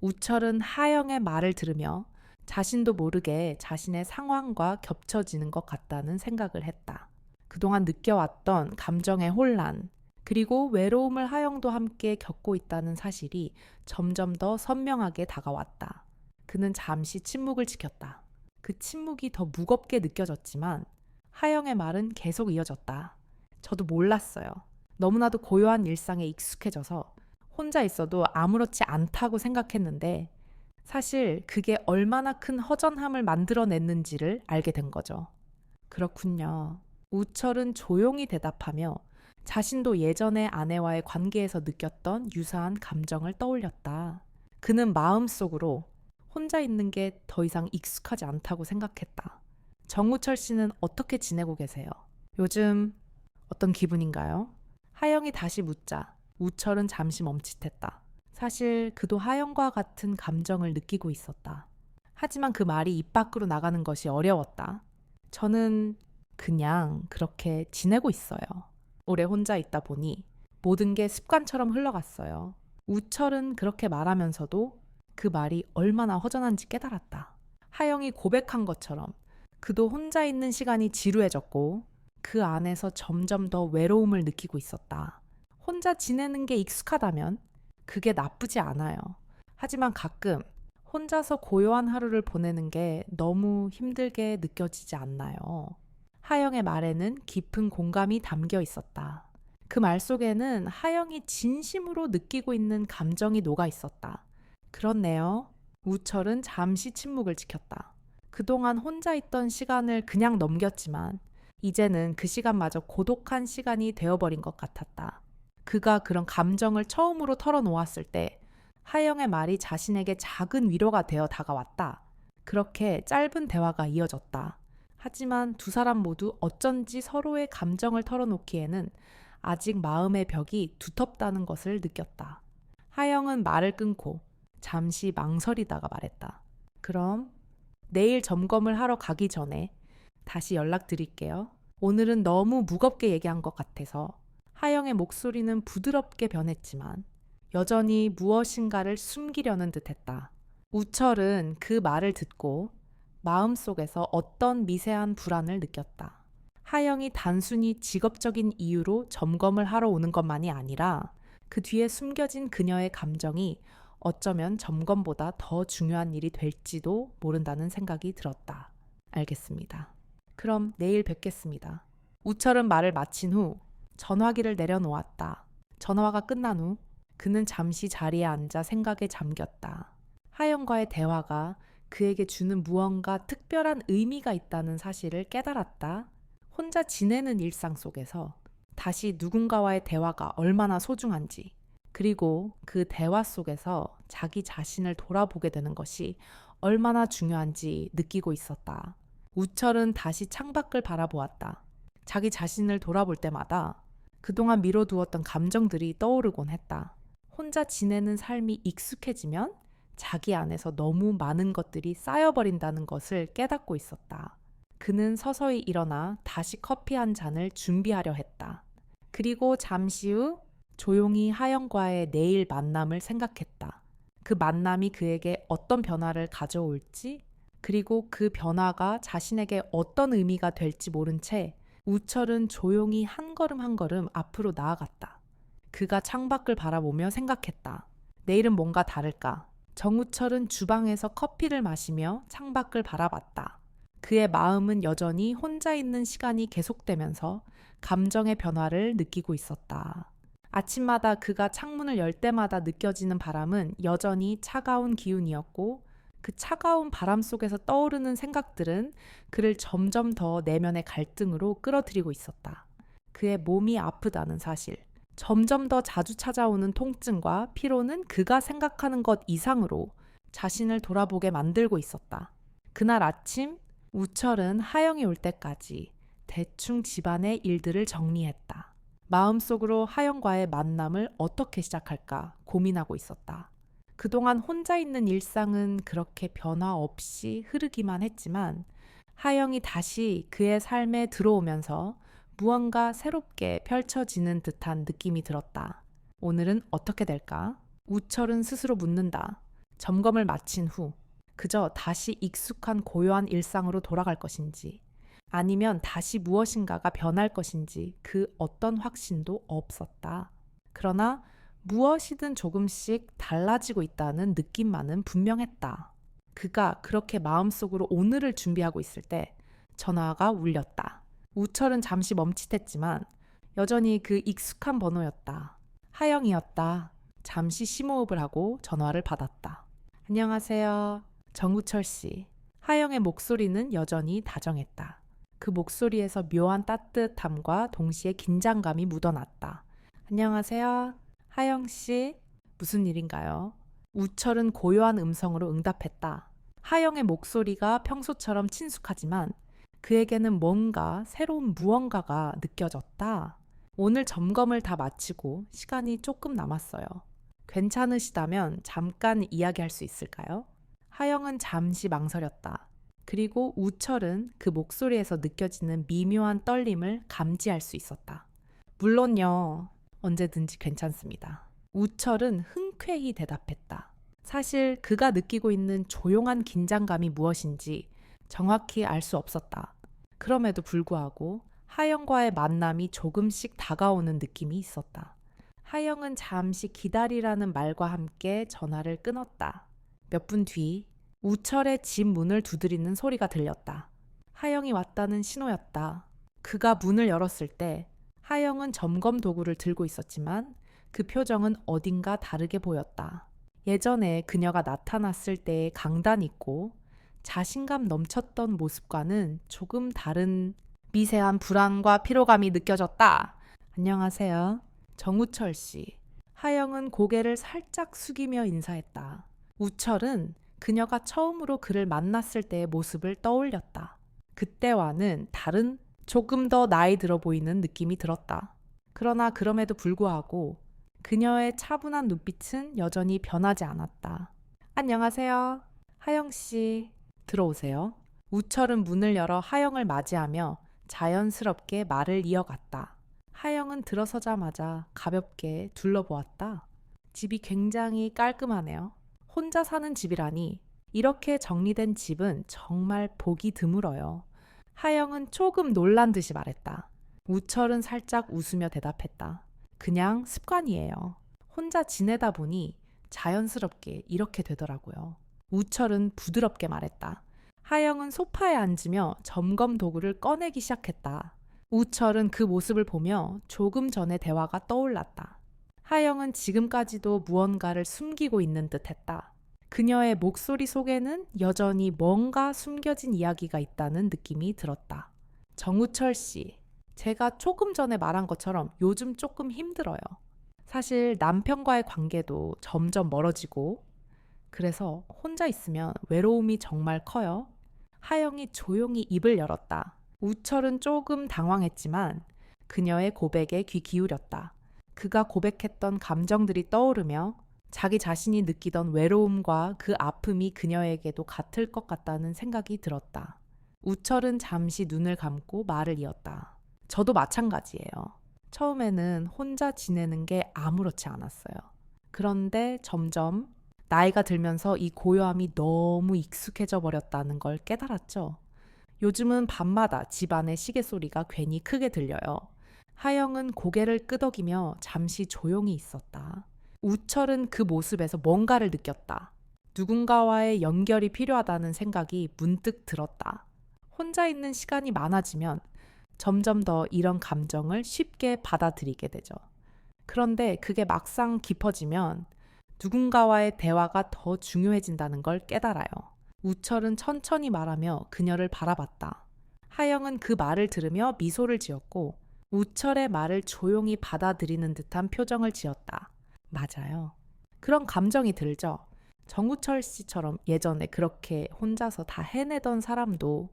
우철은 하영의 말을 들으며 자신도 모르게 자신의 상황과 겹쳐지는 것 같다는 생각을 했다. 그동안 느껴왔던 감정의 혼란, 그리고 외로움을 하영도 함께 겪고 있다는 사실이 점점 더 선명하게 다가왔다. 그는 잠시 침묵을 지켰다. 그 침묵이 더 무겁게 느껴졌지만 하영의 말은 계속 이어졌다. 저도 몰랐어요. 너무나도 고요한 일상에 익숙해져서 혼자 있어도 아무렇지 않다고 생각했는데 사실 그게 얼마나 큰 허전함을 만들어냈는지를 알게 된 거죠. 그렇군요. 우철은 조용히 대답하며 자신도 예전의 아내와의 관계에서 느꼈던 유사한 감정을 떠올렸다. 그는 마음속으로 혼자 있는 게 더 이상 익숙하지 않다고 생각했다. 정우철 씨는 어떻게 지내고 계세요? 요즘 어떤 기분인가요? 하영이 다시 묻자 우철은 잠시 멈칫했다. 사실 그도 하영과 같은 감정을 느끼고 있었다. 하지만 그 말이 입 밖으로 나가는 것이 어려웠다. 저는 그냥 그렇게 지내고 있어요. 오래 혼자 있다 보니 모든 게 습관처럼 흘러갔어요. 우철은 그렇게 말하면서도 그 말이 얼마나 허전한지 깨달았다. 하영이 고백한 것처럼 그도 혼자 있는 시간이 지루해졌고 그 안에서 점점 더 외로움을 느끼고 있었다. 혼자 지내는 게 익숙하다면 그게 나쁘지 않아요. 하지만 가끔 혼자서 고요한 하루를 보내는 게 너무 힘들게 느껴지지 않나요? 하영의 말에는 깊은 공감이 담겨 있었다. 그 말 속에는 하영이 진심으로 느끼고 있는 감정이 녹아 있었다. 그렇네요. 우철은 잠시 침묵을 지켰다. 그동안 혼자 있던 시간을 그냥 넘겼지만 이제는 그 시간마저 고독한 시간이 되어버린 것 같았다. 그가 그런 감정을 처음으로 털어놓았을 때 하영의 말이 자신에게 작은 위로가 되어 다가왔다. 그렇게 짧은 대화가 이어졌다. 하지만 두 사람 모두 어쩐지 서로의 감정을 털어놓기에는 아직 마음의 벽이 두텁다는 것을 느꼈다. 하영은 말을 끊고 잠시 망설이다가 말했다. 그럼 내일 점검을 하러 가기 전에 다시 연락드릴게요. 오늘은 너무 무겁게 얘기한 것 같아서. 하영의 목소리는 부드럽게 변했지만 여전히 무엇인가를 숨기려는 듯했다. 우철은 그 말을 듣고 마음속에서 어떤 미세한 불안을 느꼈다. 하영이 단순히 직업적인 이유로 점검을 하러 오는 것만이 아니라 그 뒤에 숨겨진 그녀의 감정이 어쩌면 점검보다 더 중요한 일이 될지도 모른다는 생각이 들었다. 알겠습니다. 그럼 내일 뵙겠습니다. 우철은 말을 마친 후 전화기를 내려놓았다. 전화가 끝난 후 그는 잠시 자리에 앉아 생각에 잠겼다. 하영과의 대화가 그에게 주는 무언가 특별한 의미가 있다는 사실을 깨달았다. 혼자 지내는 일상 속에서 다시 누군가와의 대화가 얼마나 소중한지, 그리고 그 대화 속에서 자기 자신을 돌아보게 되는 것이 얼마나 중요한지 느끼고 있었다. 우철은 다시 창밖을 바라보았다. 자기 자신을 돌아볼 때마다 그동안 미뤄두었던 감정들이 떠오르곤 했다. 혼자 지내는 삶이 익숙해지면 자기 안에서 너무 많은 것들이 쌓여버린다는 것을 깨닫고 있었다. 그는 서서히 일어나 다시 커피 한 잔을 준비하려 했다. 그리고 잠시 후 조용히 하영과의 내일 만남을 생각했다. 그 만남이 그에게 어떤 변화를 가져올지, 그리고 그 변화가 자신에게 어떤 의미가 될지 모른 채 우철은 조용히 한 걸음 한 걸음 앞으로 나아갔다. 그가 창밖을 바라보며 생각했다. 내일은 뭔가 다를까? 정우철은 주방에서 커피를 마시며 창밖을 바라봤다. 그의 마음은 여전히 혼자 있는 시간이 계속되면서 감정의 변화를 느끼고 있었다. 아침마다 그가 창문을 열 때마다 느껴지는 바람은 여전히 차가운 기운이었고, 그 차가운 바람 속에서 떠오르는 생각들은 그를 점점 더 내면의 갈등으로 끌어들이고 있었다. 그의 몸이 아프다는 사실, 점점 더 자주 찾아오는 통증과 피로는 그가 생각하는 것 이상으로 자신을 돌아보게 만들고 있었다. 그날 아침 우철은 하영이 올 때까지 대충 집안의 일들을 정리했다. 마음속으로 하영과의 만남을 어떻게 시작할까 고민하고 있었다. 그동안 혼자 있는 일상은 그렇게 변화 없이 흐르기만 했지만 하영이 다시 그의 삶에 들어오면서 무언가 새롭게 펼쳐지는 듯한 느낌이 들었다. 오늘은 어떻게 될까? 우철은 스스로 묻는다. 점검을 마친 후 그저 다시 익숙한 고요한 일상으로 돌아갈 것인지, 아니면 다시 무엇인가가 변할 것인지 그 어떤 확신도 없었다. 그러나 무엇이든 조금씩 달라지고 있다는 느낌만은 분명했다. 그가 그렇게 마음속으로 오늘을 준비하고 있을 때 전화가 울렸다. 우철은 잠시 멈칫했지만 여전히 그 익숙한 번호였다. 하영이었다. 잠시 심호흡을 하고 전화를 받았다. 안녕하세요. 정우철 씨. 하영의 목소리는 여전히 다정했다. 그 목소리에서 묘한 따뜻함과 동시에 긴장감이 묻어났다. 안녕하세요. 하영 씨. 무슨 일인가요? 우철은 고요한 음성으로 응답했다. 하영의 목소리가 평소처럼 친숙하지만 그에게는 뭔가 새로운 무언가가 느껴졌다. 오늘 점검을 다 마치고 시간이 조금 남았어요. 괜찮으시다면 잠깐 이야기할 수 있을까요? 하영은 잠시 망설였다. 그리고 우철은 그 목소리에서 느껴지는 미묘한 떨림을 감지할 수 있었다. 물론요. 언제든지 괜찮습니다. 우철은 흔쾌히 대답했다. 사실 그가 느끼고 있는 조용한 긴장감이 무엇인지 정확히 알 수 없었다. 그럼에도 불구하고 하영과의 만남이 조금씩 다가오는 느낌이 있었다. 하영은 잠시 기다리라는 말과 함께 전화를 끊었다. 몇 분 뒤 우철의 집 문을 두드리는 소리가 들렸다. 하영이 왔다는 신호였다. 그가 문을 열었을 때 하영은 점검 도구를 들고 있었지만 그 표정은 어딘가 다르게 보였다. 예전에 그녀가 나타났을 때의 강단 있고 자신감 넘쳤던 모습과는 조금 다른 미세한 불안과 피로감이 느껴졌다. 안녕하세요. 정우철 씨. 하영은 고개를 살짝 숙이며 인사했다. 우철은 그녀가 처음으로 그를 만났을 때의 모습을 떠올렸다. 그때와는 다른 조금 더 나이 들어 보이는 느낌이 들었다. 그러나 그럼에도 불구하고 그녀의 차분한 눈빛은 여전히 변하지 않았다. 안녕하세요. 하영 씨, 들어오세요. 우철은 문을 열어 하영을 맞이하며 자연스럽게 말을 이어갔다. 하영은 들어서자마자 가볍게 둘러보았다. 집이 굉장히 깔끔하네요. 혼자 사는 집이라니 이렇게 정리된 집은 정말 보기 드물어요. 하영은 조금 놀란 듯이 말했다. 우철은 살짝 웃으며 대답했다. 그냥 습관이에요. 혼자 지내다 보니 자연스럽게 이렇게 되더라고요. 우철은 부드럽게 말했다. 하영은 소파에 앉으며 점검 도구를 꺼내기 시작했다. 우철은 그 모습을 보며 조금 전의 대화가 떠올랐다. 하영은 지금까지도 무언가를 숨기고 있는 듯 했다. 그녀의 목소리 속에는 여전히 뭔가 숨겨진 이야기가 있다는 느낌이 들었다. 정우철 씨, 제가 조금 전에 말한 것처럼 요즘 조금 힘들어요. 사실 남편과의 관계도 점점 멀어지고 그래서 혼자 있으면 외로움이 정말 커요. 하영이 조용히 입을 열었다. 우철은 조금 당황했지만 그녀의 고백에 귀 기울였다. 그가 고백했던 감정들이 떠오르며 자기 자신이 느끼던 외로움과 그 아픔이 그녀에게도 같을 것 같다는 생각이 들었다. 우철은 잠시 눈을 감고 말을 이었다. 저도 마찬가지예요. 처음에는 혼자 지내는 게 아무렇지 않았어요. 그런데 점점 나이가 들면서 이 고요함이 너무 익숙해져 버렸다는 걸 깨달았죠. 요즘은 밤마다 집안의 시계 소리가 괜히 크게 들려요. 하영은 고개를 끄덕이며 잠시 조용히 있었다. 우철은 그 모습에서 뭔가를 느꼈다. 누군가와의 연결이 필요하다는 생각이 문득 들었다. 혼자 있는 시간이 많아지면 점점 더 이런 감정을 쉽게 받아들이게 되죠. 그런데 그게 막상 깊어지면 누군가와의 대화가 더 중요해진다는 걸 깨달아요. 우철은 천천히 말하며 그녀를 바라봤다. 하영은 그 말을 들으며 미소를 지었고 우철의 말을 조용히 받아들이는 듯한 표정을 지었다. 맞아요. 그런 감정이 들죠. 정우철 씨처럼 예전에 그렇게 혼자서 다 해내던 사람도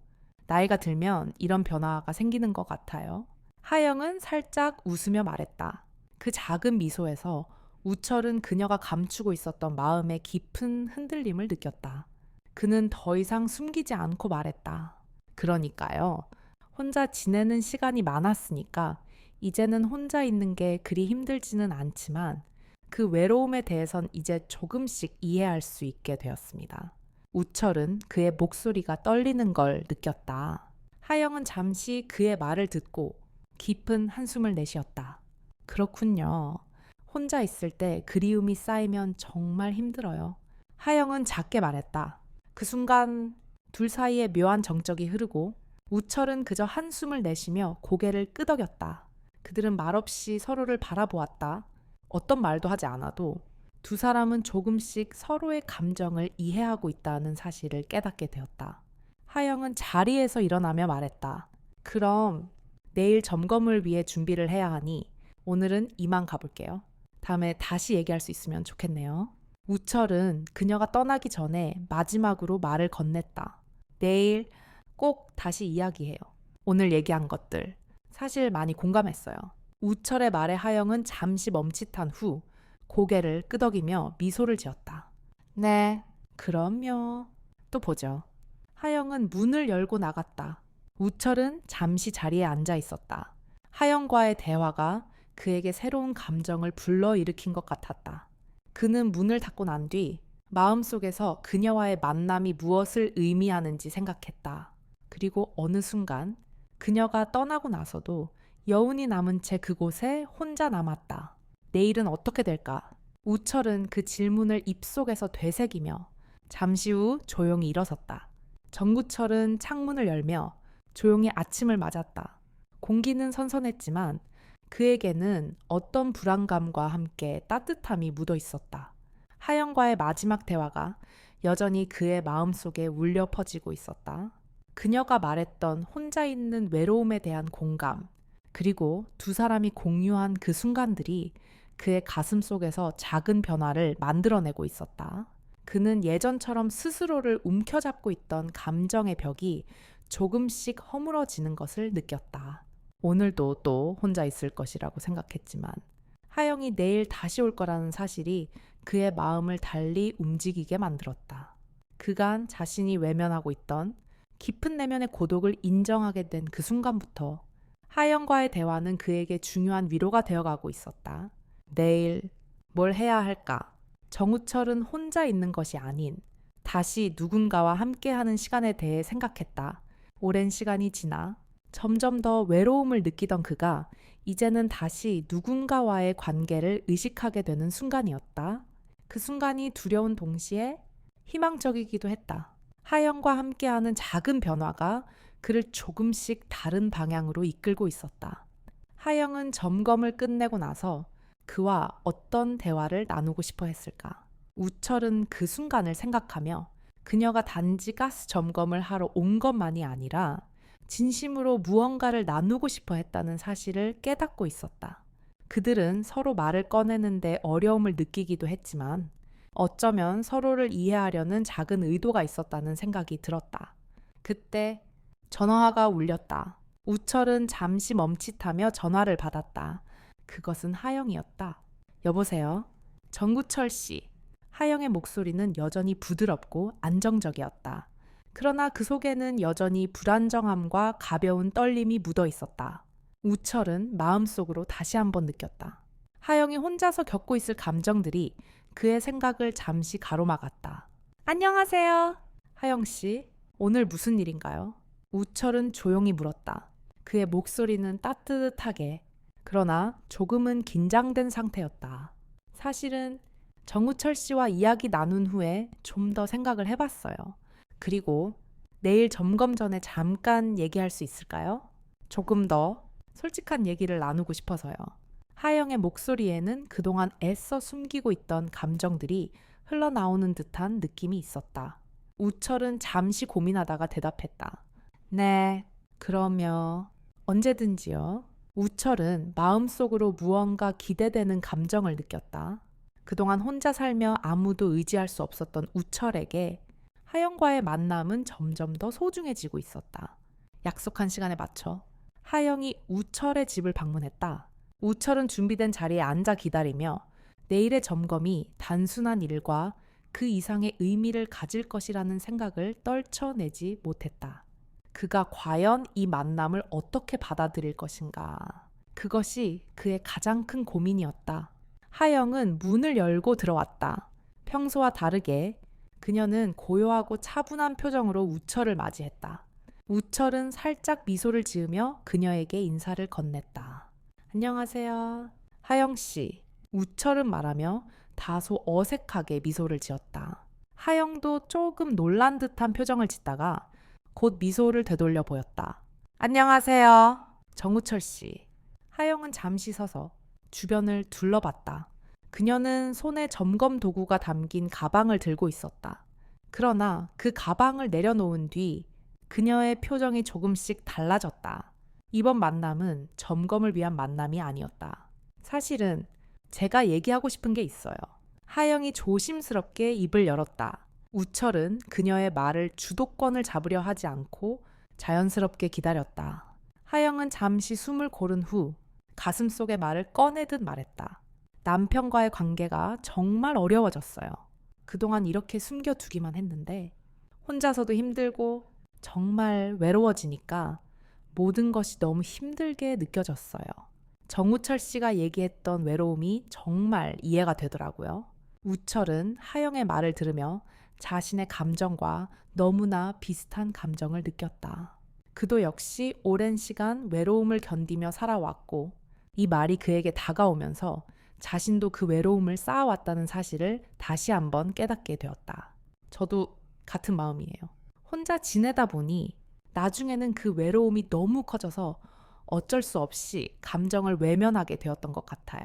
나이가 들면 이런 변화가 생기는 것 같아요. 하영은 살짝 웃으며 말했다. 그 작은 미소에서 우철은 그녀가 감추고 있었던 마음의 깊은 흔들림을 느꼈다. 그는 더 이상 숨기지 않고 말했다. 그러니까요. 혼자 지내는 시간이 많았으니까 이제는 혼자 있는 게 그리 힘들지는 않지만 그 외로움에 대해선 이제 조금씩 이해할 수 있게 되었습니다. 우철은 그의 목소리가 떨리는 걸 느꼈다. 하영은 잠시 그의 말을 듣고 깊은 한숨을 내쉬었다. 그렇군요. 혼자 있을 때 그리움이 쌓이면 정말 힘들어요. 하영은 작게 말했다. 그 순간 둘 사이에 묘한 정적이 흐르고 우철은 그저 한숨을 내쉬며 고개를 끄덕였다. 그들은 말없이 서로를 바라보았다. 어떤 말도 하지 않아도 두 사람은 조금씩 서로의 감정을 이해하고 있다는 사실을 깨닫게 되었다. 하영은 자리에서 일어나며 말했다. 그럼 내일 점검을 위해 준비를 해야 하니 오늘은 이만 가볼게요. 다음에 다시 얘기할 수 있으면 좋겠네요. 우철은 그녀가 떠나기 전에 마지막으로 말을 건넸다. 내일 꼭 다시 이야기해요. 오늘 얘기한 것들 사실 많이 공감했어요. 우철의 말에 하영은 잠시 멈칫한 후 고개를 끄덕이며 미소를 지었다. 네, 그럼요. 또 보죠. 하영은 문을 열고 나갔다. 우철은 잠시 자리에 앉아 있었다. 하영과의 대화가 그에게 새로운 감정을 불러일으킨 것 같았다. 그는 문을 닫고 난 뒤 마음속에서 그녀와의 만남이 무엇을 의미하는지 생각했다. 그리고 어느 순간 그녀가 떠나고 나서도 여운이 남은 채 그곳에 혼자 남았다. 내일은 어떻게 될까? 우철은 그 질문을 입속에서 되새기며 잠시 후 조용히 일어섰다. 정구철은 창문을 열며 조용히 아침을 맞았다. 공기는 선선했지만 그에게는 어떤 불안감과 함께 따뜻함이 묻어 있었다. 하영과의 마지막 대화가 여전히 그의 마음속에 울려 퍼지고 있었다. 그녀가 말했던 혼자 있는 외로움에 대한 공감, 그리고 두 사람이 공유한 그 순간들이 그의 가슴 속에서 작은 변화를 만들어내고 있었다. 그는 예전처럼 스스로를 움켜잡고 있던 감정의 벽이 조금씩 허물어지는 것을 느꼈다. 오늘도 또 혼자 있을 것이라고 생각했지만 하영이 내일 다시 올 거라는 사실이 그의 마음을 달리 움직이게 만들었다. 그간 자신이 외면하고 있던 깊은 내면의 고독을 인정하게 된 그 순간부터 하영과의 대화는 그에게 중요한 위로가 되어가고 있었다. 내일 뭘 해야 할까? 정우철은 혼자 있는 것이 아닌 다시 누군가와 함께하는 시간에 대해 생각했다. 오랜 시간이 지나 점점 더 외로움을 느끼던 그가 이제는 다시 누군가와의 관계를 의식하게 되는 순간이었다. 그 순간이 두려운 동시에 희망적이기도 했다. 하영과 함께하는 작은 변화가 그를 조금씩 다른 방향으로 이끌고 있었다. 하영은 점검을 끝내고 나서 그와 어떤 대화를 나누고 싶어 했을까? 우철은 그 순간을 생각하며 그녀가 단지 가스 점검을 하러 온 것만이 아니라 진심으로 무언가를 나누고 싶어 했다는 사실을 깨닫고 있었다. 그들은 서로 말을 꺼내는데 어려움을 느끼기도 했지만 어쩌면 서로를 이해하려는 작은 의도가 있었다는 생각이 들었다. 그때 전화가 울렸다. 우철은 잠시 멈칫하며 전화를 받았다. 그것은 하영이었다. 여보세요? 정구철 씨. 하영의 목소리는 여전히 부드럽고 안정적이었다. 그러나 그 속에는 여전히 불안정함과 가벼운 떨림이 묻어 있었다. 우철은 마음속으로 다시 한번 느꼈다. 하영이 혼자서 겪고 있을 감정들이 그의 생각을 잠시 가로막았다. 안녕하세요. 하영 씨, 오늘 무슨 일인가요? 우철은 조용히 물었다. 그의 목소리는 따뜻하게, 그러나 조금은 긴장된 상태였다. 사실은 정우철 씨와 이야기 나눈 후에 좀 더 생각을 해봤어요. 그리고 내일 점검 전에 잠깐 얘기할 수 있을까요? 조금 더 솔직한 얘기를 나누고 싶어서요. 하영의 목소리에는 그동안 애써 숨기고 있던 감정들이 흘러나오는 듯한 느낌이 있었다. 우철은 잠시 고민하다가 대답했다. 네, 그러면 언제든지요. 우철은 마음속으로 무언가 기대되는 감정을 느꼈다. 그동안 혼자 살며 아무도 의지할 수 없었던 우철에게 하영과의 만남은 점점 더 소중해지고 있었다. 약속한 시간에 맞춰 하영이 우철의 집을 방문했다. 우철은 준비된 자리에 앉아 기다리며 내일의 점검이 단순한 일과 그 이상의 의미를 가질 것이라는 생각을 떨쳐내지 못했다. 그가 과연 이 만남을 어떻게 받아들일 것인가? 그것이 그의 가장 큰 고민이었다. 하영은 문을 열고 들어왔다. 평소와 다르게 그녀는 고요하고 차분한 표정으로 우철을 맞이했다. 우철은 살짝 미소를 지으며 그녀에게 인사를 건넸다. 안녕하세요. 하영 씨. 우철은 말하며 다소 어색하게 미소를 지었다. 하영도 조금 놀란 듯한 표정을 짓다가 곧 미소를 되돌려 보였다. 안녕하세요. 정우철 씨. 하영은 잠시 서서 주변을 둘러봤다. 그녀는 손에 점검 도구가 담긴 가방을 들고 있었다. 그러나 그 가방을 내려놓은 뒤 그녀의 표정이 조금씩 달라졌다. 이번 만남은 점검을 위한 만남이 아니었다. 사실은 제가 얘기하고 싶은 게 있어요. 하영이 조심스럽게 입을 열었다. 우철은 그녀의 말을 주도권을 잡으려 하지 않고 자연스럽게 기다렸다. 하영은 잠시 숨을 고른 후 가슴속의 말을 꺼내듯 말했다. 남편과의 관계가 정말 어려워졌어요. 그동안 이렇게 숨겨두기만 했는데 혼자서도 힘들고 정말 외로워지니까 모든 것이 너무 힘들게 느껴졌어요. 정우철 씨가 얘기했던 외로움이 정말 이해가 되더라고요. 우철은 하영의 말을 들으며 자신의 감정과 너무나 비슷한 감정을 느꼈다. 그도 역시 오랜 시간 외로움을 견디며 살아왔고 이 말이 그에게 다가오면서 자신도 그 외로움을 쌓아왔다는 사실을 다시 한번 깨닫게 되었다. 저도 같은 마음이에요. 혼자 지내다 보니 나중에는 그 외로움이 너무 커져서 어쩔 수 없이 감정을 외면하게 되었던 것 같아요.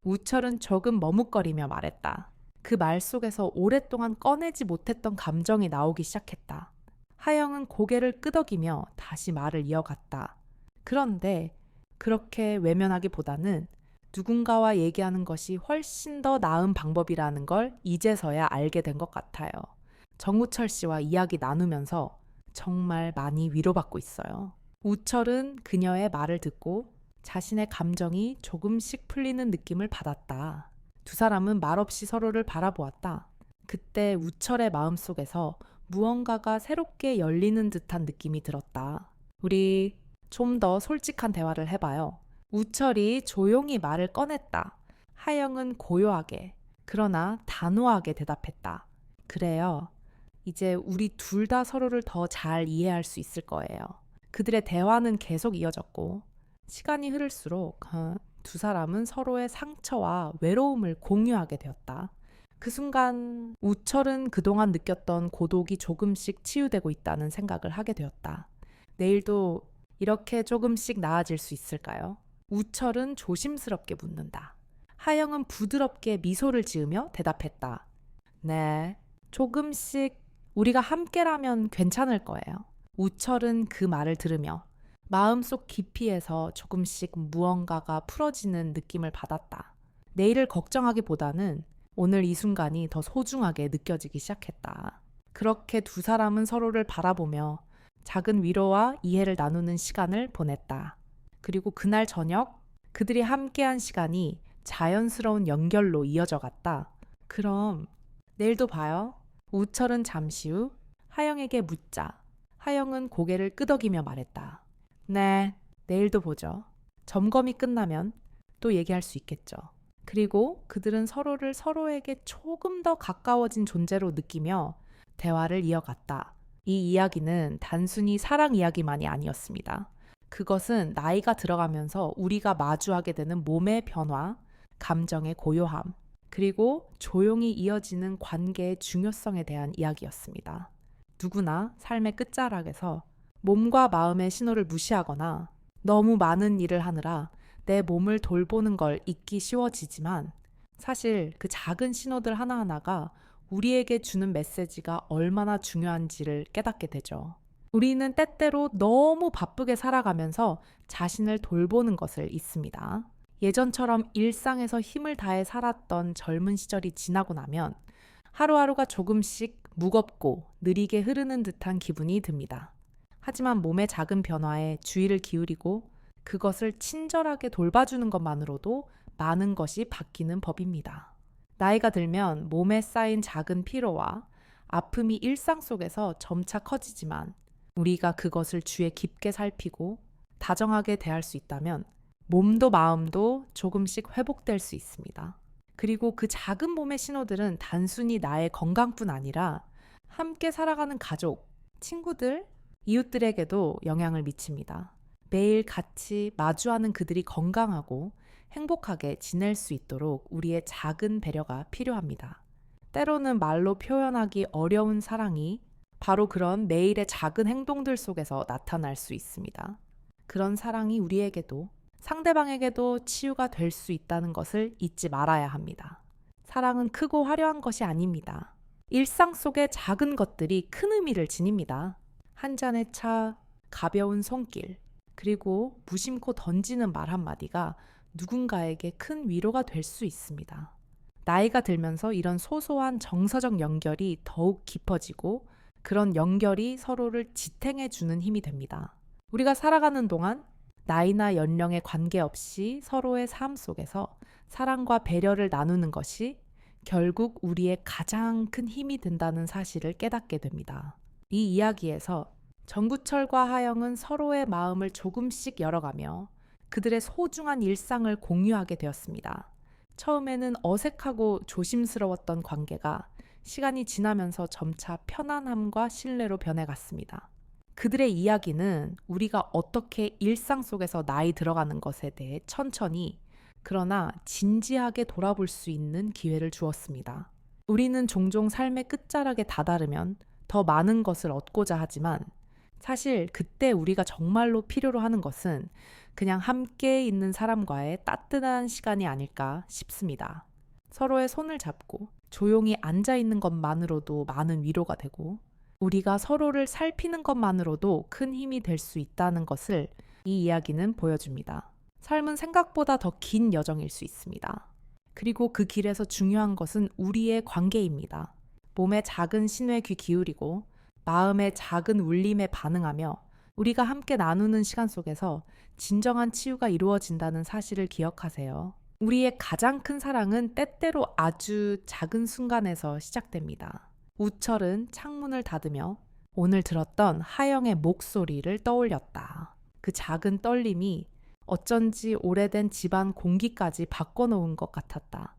우철은 조금 머뭇거리며 말했다. 그 말 속에서 오랫동안 꺼내지 못했던 감정이 나오기 시작했다. 하영은 고개를 끄덕이며 다시 말을 이어갔다. 그런데 그렇게 외면하기보다는 누군가와 얘기하는 것이 훨씬 더 나은 방법이라는 걸 이제서야 알게 된 것 같아요. 정우철 씨와 이야기 나누면서 정말 많이 위로받고 있어요. 우철은 그녀의 말을 듣고 자신의 감정이 조금씩 풀리는 느낌을 받았다. 두 사람은 말없이 서로를 바라보았다. 그때 우철의 마음속에서 무언가가 새롭게 열리는 듯한 느낌이 들었다. 우리 좀 더 솔직한 대화를 해봐요. 우철이 조용히 말을 꺼냈다. 하영은 고요하게, 그러나 단호하게 대답했다. 그래요. 이제 우리 둘 다 서로를 더 잘 이해할 수 있을 거예요. 그들의 대화는 계속 이어졌고, 시간이 흐를수록 두 사람은 서로의 상처와 외로움을 공유하게 되었다. 그 순간 우철은 그동안 느꼈던 고독이 조금씩 치유되고 있다는 생각을 하게 되었다. 내일도 이렇게 조금씩 나아질 수 있을까요? 우철은 조심스럽게 묻는다. 하영은 부드럽게 미소를 지으며 대답했다. 네, 조금씩 우리가 함께라면 괜찮을 거예요. 우철은 그 말을 들으며 마음속 깊이에서 조금씩 무언가가 풀어지는 느낌을 받았다. 내일을 걱정하기보다는 오늘 이 순간이 더 소중하게 느껴지기 시작했다. 그렇게 두 사람은 서로를 바라보며 작은 위로와 이해를 나누는 시간을 보냈다. 그리고 그날 저녁 그들이 함께한 시간이 자연스러운 연결로 이어져 갔다. 그럼 내일도 봐요. 우철은 잠시 후 하영에게 묻자 하영은 고개를 끄덕이며 말했다. 네, 내일도 보죠. 점검이 끝나면 또 얘기할 수 있겠죠. 그리고 그들은 서로를 서로에게 조금 더 가까워진 존재로 느끼며 대화를 이어갔다. 이 이야기는 단순히 사랑 이야기만이 아니었습니다. 그것은 나이가 들어가면서 우리가 마주하게 되는 몸의 변화, 감정의 고요함, 그리고 조용히 이어지는 관계의 중요성에 대한 이야기였습니다. 누구나 삶의 끝자락에서 몸과 마음의 신호를 무시하거나 너무 많은 일을 하느라 내 몸을 돌보는 걸 잊기 쉬워지지만 사실 그 작은 신호들 하나하나가 우리에게 주는 메시지가 얼마나 중요한지를 깨닫게 되죠. 우리는 때때로 너무 바쁘게 살아가면서 자신을 돌보는 것을 잊습니다. 예전처럼 일상에서 힘을 다해 살았던 젊은 시절이 지나고 나면 하루하루가 조금씩 무겁고 느리게 흐르는 듯한 기분이 듭니다. 하지만 몸의 작은 변화에 주의를 기울이고 그것을 친절하게 돌봐주는 것만으로도 많은 것이 바뀌는 법입니다. 나이가 들면 몸에 쌓인 작은 피로와 아픔이 일상 속에서 점차 커지지만 우리가 그것을 주에 깊게 살피고 다정하게 대할 수 있다면 몸도 마음도 조금씩 회복될 수 있습니다. 그리고 그 작은 몸의 신호들은 단순히 나의 건강뿐 아니라 함께 살아가는 가족, 친구들, 이웃들에게도 영향을 미칩니다. 매일 같이 마주하는 그들이 건강하고 행복하게 지낼 수 있도록 우리의 작은 배려가 필요합니다. 때로는 말로 표현하기 어려운 사랑이 바로 그런 매일의 작은 행동들 속에서 나타날 수 있습니다. 그런 사랑이 우리에게도 상대방에게도 치유가 될 수 있다는 것을 잊지 말아야 합니다. 사랑은 크고 화려한 것이 아닙니다. 일상 속의 작은 것들이 큰 의미를 지닙니다. 한 잔의 차, 가벼운 손길, 그리고 무심코 던지는 말 한마디가 누군가에게 큰 위로가 될 수 있습니다. 나이가 들면서 이런 소소한 정서적 연결이 더욱 깊어지고 그런 연결이 서로를 지탱해 주는 힘이 됩니다. 우리가 살아가는 동안 나이나 연령에 관계없이 서로의 삶 속에서 사랑과 배려를 나누는 것이 결국 우리의 가장 큰 힘이 된다는 사실을 깨닫게 됩니다. 이 이야기에서 정구철과 하영은 서로의 마음을 조금씩 열어가며 그들의 소중한 일상을 공유하게 되었습니다. 처음에는 어색하고 조심스러웠던 관계가 시간이 지나면서 점차 편안함과 신뢰로 변해갔습니다. 그들의 이야기는 우리가 어떻게 일상 속에서 나이 들어가는 것에 대해 천천히 그러나 진지하게 돌아볼 수 있는 기회를 주었습니다. 우리는 종종 삶의 끝자락에 다다르면 더 많은 것을 얻고자 하지만 사실 그때 우리가 정말로 필요로 하는 것은 그냥 함께 있는 사람과의 따뜻한 시간이 아닐까 싶습니다. 서로의 손을 잡고 조용히 앉아 있는 것만으로도 많은 위로가 되고 우리가 서로를 살피는 것만으로도 큰 힘이 될 수 있다는 것을 이 이야기는 보여줍니다. 삶은 생각보다 더 긴 여정일 수 있습니다. 그리고 그 길에서 중요한 것은 우리의 관계입니다. 몸의 작은 신호에 귀 기울이고 마음의 작은 울림에 반응하며 우리가 함께 나누는 시간 속에서 진정한 치유가 이루어진다는 사실을 기억하세요. 우리의 가장 큰 사랑은 때때로 아주 작은 순간에서 시작됩니다. 우철은 창문을 닫으며 오늘 들었던 하영의 목소리를 떠올렸다. 그 작은 떨림이 어쩐지 오래된 집안 공기까지 바꿔놓은 것 같았다.